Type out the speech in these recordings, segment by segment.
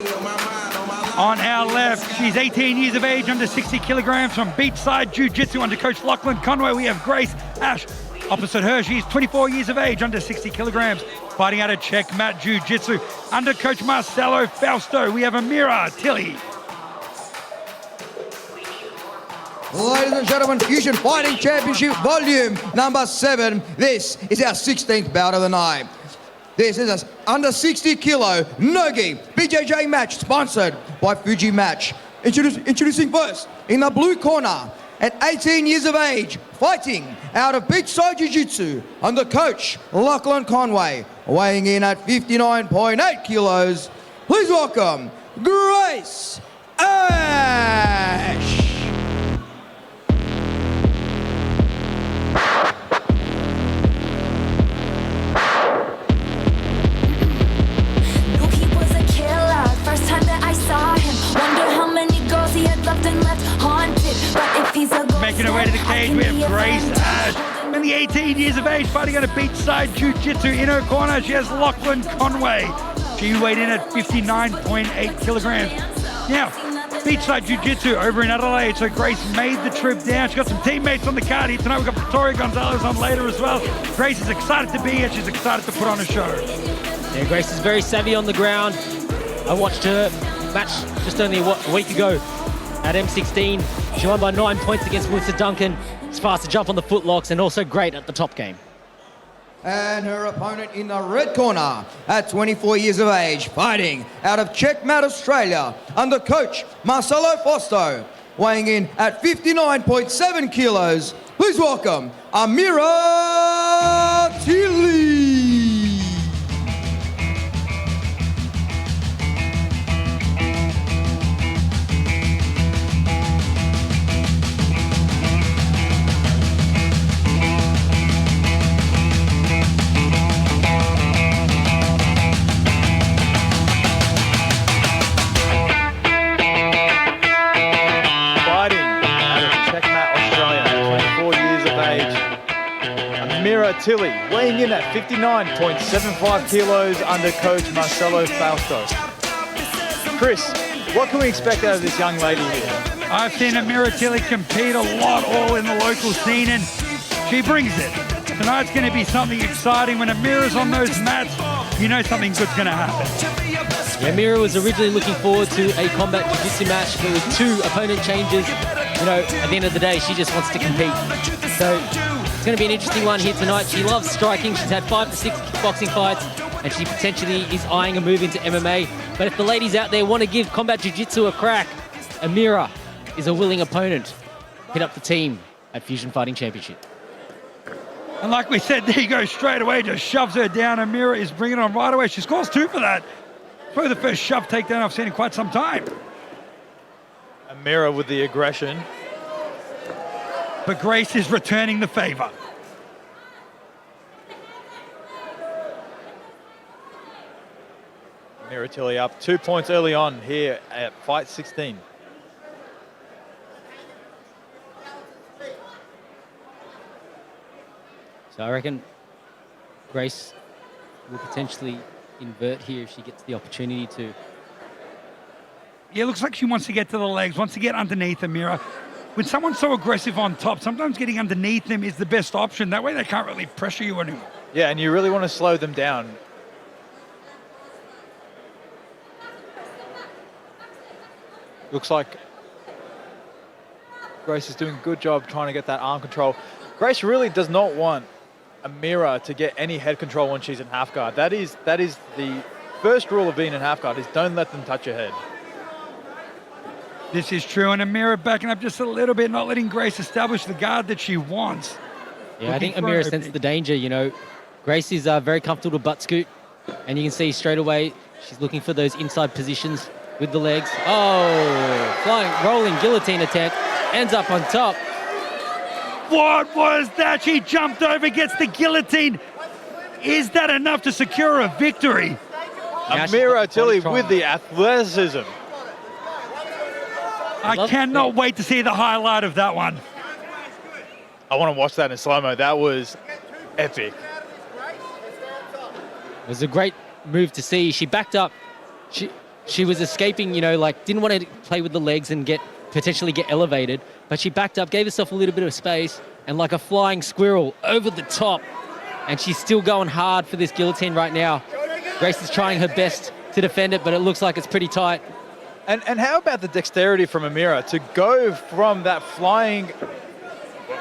On our left, she's 18 years of age, under 60 kilograms, from Beachside Jiu-Jitsu under Coach Lachlan Conway. We have Grace Ash. Opposite her, she's 24 years of age, under 60 kilograms, fighting out of Combat Jiu-Jitsu under Coach Marcelo Fausto. We have Amira Tilli. Ladies and gentlemen, Fusion Fighting Championship Volume number 7. This is our 16th bout of the night. This is an under 60 kilo Nogi BJJ match sponsored by Fuji Match. Introducing first, in the blue corner, at 18 years of age, fighting out of Beachside Jiu-Jitsu under Coach Lachlan Conway, weighing in at 59.8 kilos. Please welcome Grace Ash. Making her way to the cage, we have Grace Ash. Only 18 years of age, fighting out of Beachside Jiu-Jitsu. In her corner, she has Lachlan Conway. She weighed in at 59.8 kilograms. Now, Beachside Jiu-Jitsu over in Adelaide, so Grace made the trip down. She's got some teammates on the card here tonight. We've got Victoria Gonzalez on later as well. Grace is excited to be here. She's excited to put on a show. Yeah, Grace is very savvy on the ground. I watched her match just only a week ago at M16. She won by 9 points against Melissa Duncan. She's fast to jump on the footlocks and also great at the top game. And her opponent in the red corner, at 24 years of age, fighting out of Checkmat, Australia, under Coach Marcelo Fausto, weighing in at 59.7 kilos. Please welcome Amira Tilli. Tilli, weighing in at 59.75 kilos under Coach Marcelo Fausto. Chris, what can we expect out of this young lady here? I've seen Amira Tilli compete a lot all in the local scene, and she brings it. Tonight's going to be something exciting. When Amira's on those mats, you know something good's going to happen. Yeah, Amira was originally looking forward to a Combat Jiu-Jitsu match, but with 2 opponent changes, you know, at the end of the day, she just wants to compete. So it's going to be an interesting one here tonight. She loves striking. She's had 5 to 6 boxing fights, and she potentially is eyeing a move into MMA. But if the ladies out there want to give Combat Jiu-Jitsu a crack, Amira is a willing opponent. Hit up the team at Fusion Fighting Championship. And like we said, there you go, straight away, just shoves her down. Amira is bringing it on right away. She scores 2 for that. Probably the first shove takedown I've seen in quite some time. Amira with the aggression. But Grace is returning the favor. Amira Tilli up 2 points early on here at fight 16. So I reckon Grace will potentially invert here if she gets the opportunity to. Yeah, it looks like she wants to get to the legs, wants to get underneath Amira. When someone's so aggressive on top, sometimes getting underneath them is the best option. That way they can't really pressure you anymore. Yeah, and you really want to slow them down. Looks like Grace is doing a good job trying to get that arm control. Grace really does not want Amira to get any head control when she's in half guard. That is the first rule of being in half guard, is don't let them touch your head. This is true, and Amira backing up just a little bit, not letting Grace establish the guard that she wants. Yeah, I think Amira sensed the danger, you know. Grace is very comfortable to butt scoot, and you can see straight away she's looking for those inside positions with the legs. Oh, flying, rolling guillotine attempt, ends up on top. What was that? She jumped over, gets the guillotine. Is that enough to secure a victory? Amira Tilli with the athleticism. I cannot wait to see the highlight of that one. I want to watch that in slow-mo. That was epic. It was a great move to see. She backed up. She she was escaping, you know, like didn't want to play with the legs and potentially get elevated, but she backed up, gave herself a little bit of space, and like a flying squirrel over the top. And she's still going hard for this guillotine right now. Grace is trying her best to defend it, but it looks like it's pretty tight. And how about the dexterity from Amira to go from that flying,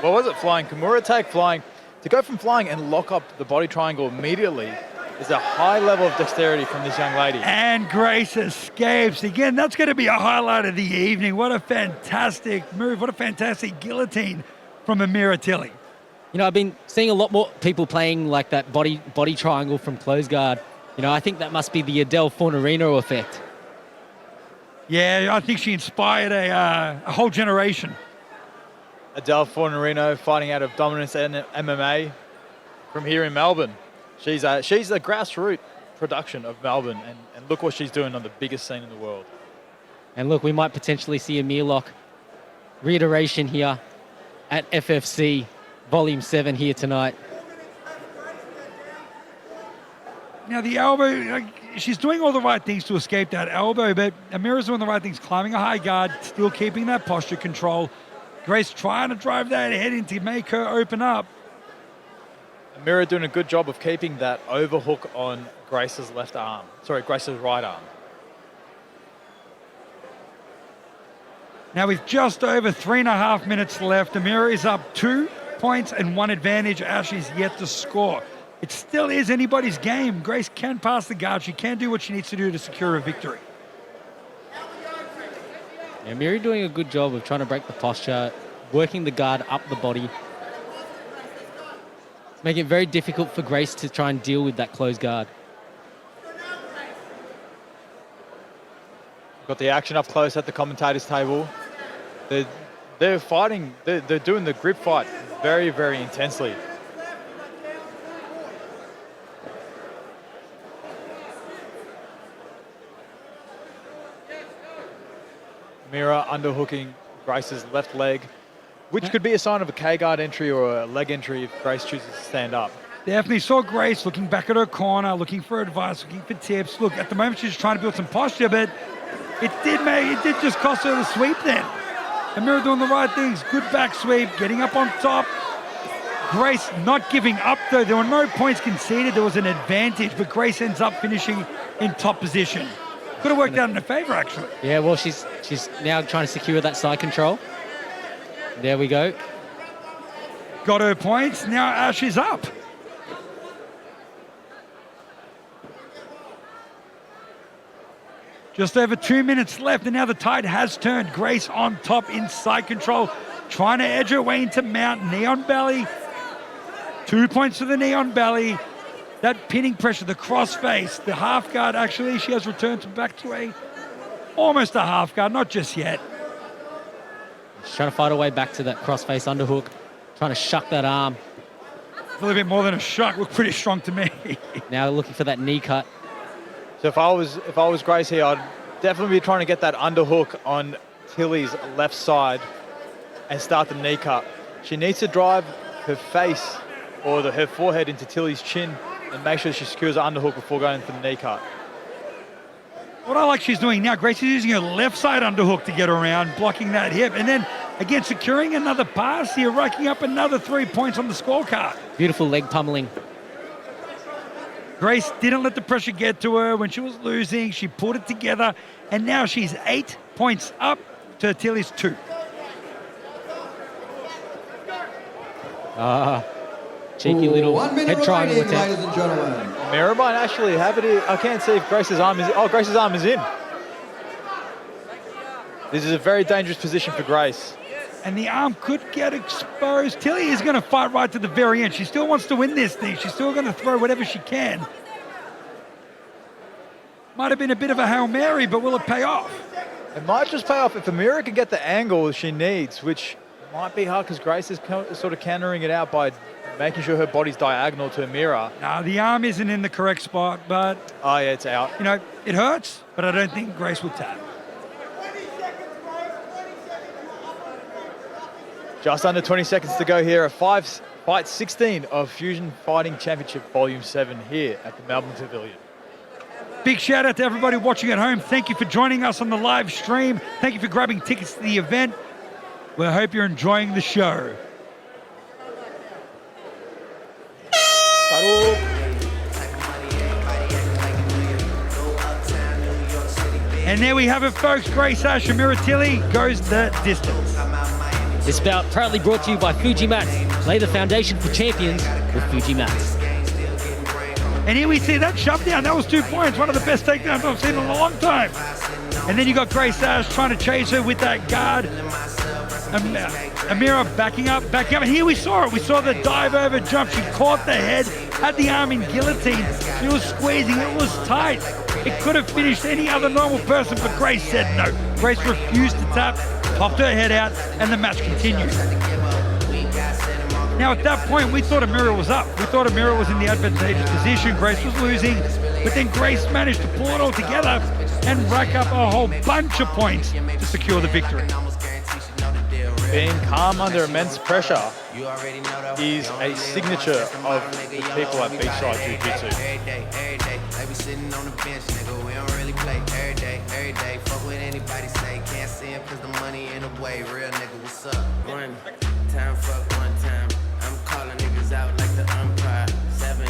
what was it, flying Kimura take, flying, to go from flying and lock up the body triangle immediately is a high level of dexterity from this young lady. And Grace escapes. Again, that's going to be a highlight of the evening. What a fantastic move. What a fantastic guillotine from Amira Tilli. You know, I've been seeing a lot more people playing like that body triangle from close guard. You know, I think that must be the Adele Fornerino effect. Yeah, I think she inspired a whole generation. Adele Fornerino fighting out of Dominance and MMA from here in Melbourne. She's a grassroots production of Melbourne, and look what she's doing on the biggest scene in the world. And look, we might potentially see a Mirlock reiteration here at FFC Volume 7 here tonight. Now the elbow, she's doing all the right things to escape that elbow, but Amira's doing the right things, climbing a high guard, still keeping that posture control. Grace trying to drive that head in to make her open up. Amira doing a good job of keeping that overhook on Grace's right arm. Now with just over 3.5 minutes left, Amira is up 2 points and 1 advantage. Ashley's yet to score. It still is anybody's game. Grace can pass the guard. She can do what she needs to do to secure a victory. Yeah, Amira doing a good job of trying to break the posture, working the guard up the body. It's making it very difficult for Grace to try and deal with that closed guard. Got the action up close at the commentators' table. They're fighting. They're doing the grip fight very, very intensely. Amira underhooking Grace's left leg, which could be a sign of a K-guard entry or a leg entry if Grace chooses to stand up. Definitely saw Grace looking back at her corner, looking for advice, looking for tips. Look, at the moment she's trying to build some posture, but it did just cost her the sweep then. Amira doing the right things, good back sweep, getting up on top. Grace not giving up though. There were no points conceded. There was an advantage, but Grace ends up finishing in top position. Could have worked out in her favor, actually. Yeah, well, she's now trying to secure that side control. There we go. Got her points. Now Ash is up. Just over 2 minutes left, and now the tide has turned. Grace on top in side control, trying to edge her way into mount. Knee on belly. 2 points for the knee on belly. That pinning pressure, the cross face, the half guard, actually, she has returned back to almost a half guard, not just yet. She's trying to fight her way back to that cross face underhook, trying to shuck that arm. A little bit more than a shuck, looked pretty strong to me. Now looking for that knee cut. So if I was Grace here, I'd definitely be trying to get that underhook on Tilli's left side and start the knee cut. She needs to drive her face or her forehead into Tilli's chin and make sure she secures the underhook before going for the knee cut. What I like she's doing now, Grace is using her left side underhook to get around, blocking that hip, and then again securing another pass here, racking up another 3 points on the scorecard. Beautiful leg pummeling. Grace didn't let the pressure get to her when she was losing. She pulled it together, and now she's 8 points up to Tilli's 2. Cheeky little 1 minute head triangle remaining, attempt. ladies and gentlemen. Amira might actually have it here. I can't see if Grace's arm is... Oh, Grace's arm is in. This is a very dangerous position for Grace. And the arm could get exposed. Tilli is going to fight right to the very end. She still wants to win this thing. She's still going to throw whatever she can. Might have been a bit of a Hail Mary, but will it pay off? It might just pay off if Amira can get the angle she needs, which might be hard because Grace is sort of countering it out by making sure her body's diagonal to Amira. No, the arm isn't in the correct spot, but... Oh, yeah, it's out. You know, it hurts, but I don't think Grace will tap. Just under 20 seconds to go here at Fight 16 of Fusion Fighting Championship Volume 7 here at the Melbourne Pavilion. Big shout out to everybody watching at home. Thank you for joining us on the live stream. Thank you for grabbing tickets to the event. We hope you're enjoying the show. And there we have it, folks. Grace Ash, Amira Tilli goes the distance. This bout proudly brought to you by Fuji Mats. Lay the foundation for champions with Fuji Mats. And here we see that shove down. That was 2 points. One of the best takedowns I've seen in a long time. And then you got Grace Ash trying to chase her with that guard. Amira backing up. And here we saw it. We saw the dive over jump. She caught the head, had the arm in guillotine. She was squeezing. It was tight. It could have finished any other normal person, but Grace said no. Grace refused to tap, popped her head out, and the match continued. Now at that point, we thought Amira was up. We thought Amira was in the advantageous position. Grace was losing, but then Grace managed to pull it all together and rack up a whole bunch of points to secure the victory. Being calm under immense pressure is a signature of the people at Beachside Jiu-Jitsu. One time, fuck one time. I'm calling niggas out like the umpire. 7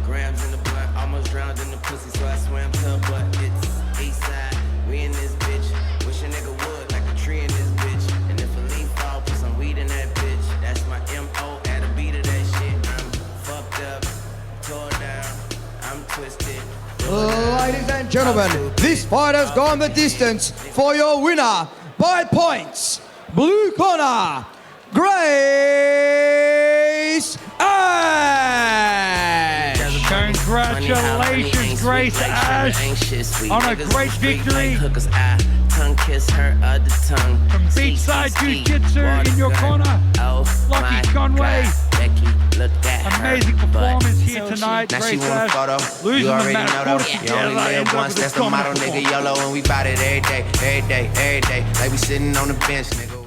grams in the blood, almost drowned in the pussy, so I swam to her butt. It's east side, we in this bitch. Wish a nigga would like a tree in this bitch. And if a leaf fall, put some weed in that bitch. That's my M.O. at a beat of that shit. I'm fucked up, tore down, I'm twisted. Ladies and gentlemen, this fight has gone the distance for your winner by points. Blue corner, Grace Ash. Congratulations, Grace Ash, on a great victory. Tongue kiss her other tongue. From Beachside Jiu-Jitsu in your corner, Lockie Conway. Amazing performance here tonight, Grace Ash. Losing the match, pulled it together, ends up with a dominant performance. YOLO and we bout it every day, every day, every day. Like we sitting on the bench, nigga.